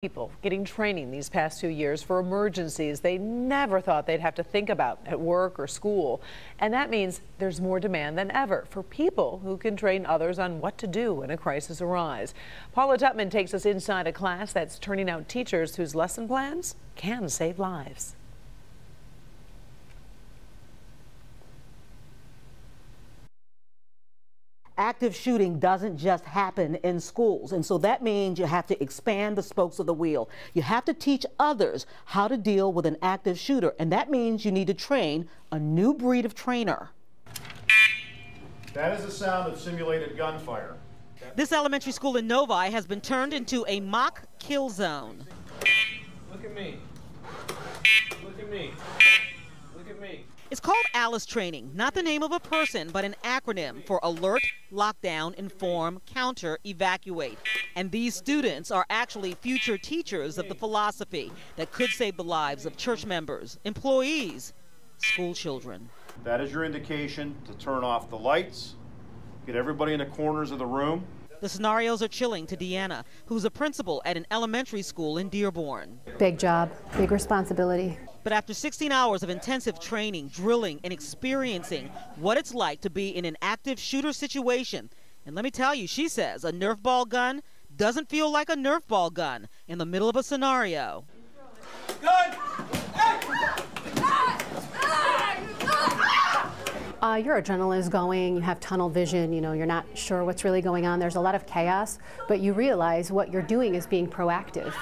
People getting training these past 2 years for emergencies they never thought they'd have to think about at work or school. And that means there's more demand than ever for people who can train others on what to do when a crisis arises. Paula Tutman takes us inside a class that's turning out teachers whose lesson plans can save lives. Active shooting doesn't just happen in schools, and so that means you have to expand the spokes of the wheel. You have to teach others how to deal with an active shooter, and that means you need to train a new breed of trainer. That is the sound of simulated gunfire. This elementary school in Novi has been turned into a mock kill zone. Look at me. Look at me. Look at me. It's called ALICE training, not the name of a person, but an acronym for Alert, Lockdown, Inform, Counter, Evacuate. And these students are actually future teachers of the philosophy that could save the lives of church members, employees, school children. That is your indication to turn off the lights, get everybody in the corners of the room. The scenarios are chilling to Deanna, who's a principal at an elementary school in Dearborn. Big job, big responsibility. But after 16 hours of intensive training, drilling, and experiencing what it's like to be in an active shooter situation, and let me tell you, she says a Nerf ball gun doesn't feel like a Nerf ball gun in the middle of a scenario. Gun! Your adrenaline is going, you have tunnel vision, you're not sure what's really going on. There's a lot of chaos, but you realize what you're doing is being proactive.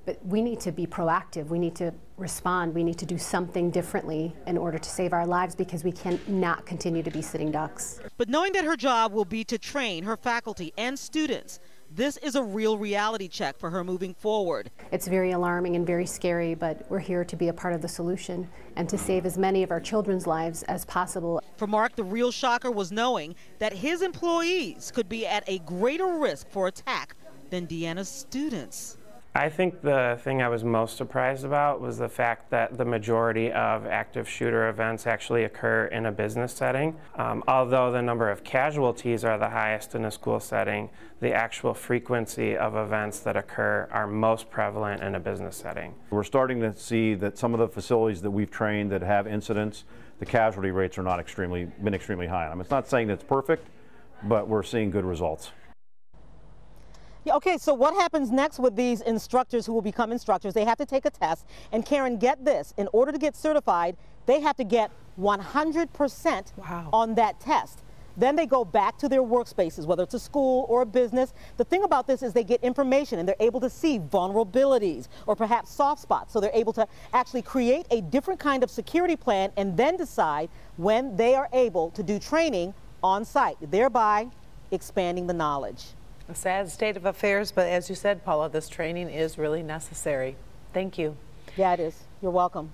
But we need to be proactive, we need to respond, we need to do something differently in order to save our lives because we cannot continue to be sitting ducks. But knowing that her job will be to train her faculty and students, this is a real reality check for her moving forward. It's very alarming and very scary, but we're here to be a part of the solution and to save as many of our children's lives as possible. For Mark, the real shocker was knowing that his employees could be at a greater risk for attack than Deanna's students. I think the thing I was most surprised about was the fact that the majority of active shooter events actually occur in a business setting. Although the number of casualties are the highest in a school setting, the actual frequency of events that occur are most prevalent in a business setting. We're starting to see that some of the facilities that we've trained that have incidents, the casualty rates are not been extremely high. I mean, it's not saying that it's perfect, but we're seeing good results. Yeah, okay, so what happens next with these instructors who will become instructors? They have to take a test. And Karen, get this, in order to get certified, they have to get 100% on that test. Then they go back to their workspaces, whether it's a school or a business. The thing about this is they get information and they're able to see vulnerabilities or perhaps soft spots. So they're able to actually create a different kind of security plan and then decide when they are able to do training on site, thereby expanding the knowledge. A sad state of affairs, but as you said, Paula, this training is really necessary. Thank you. Yeah, it is. You're welcome.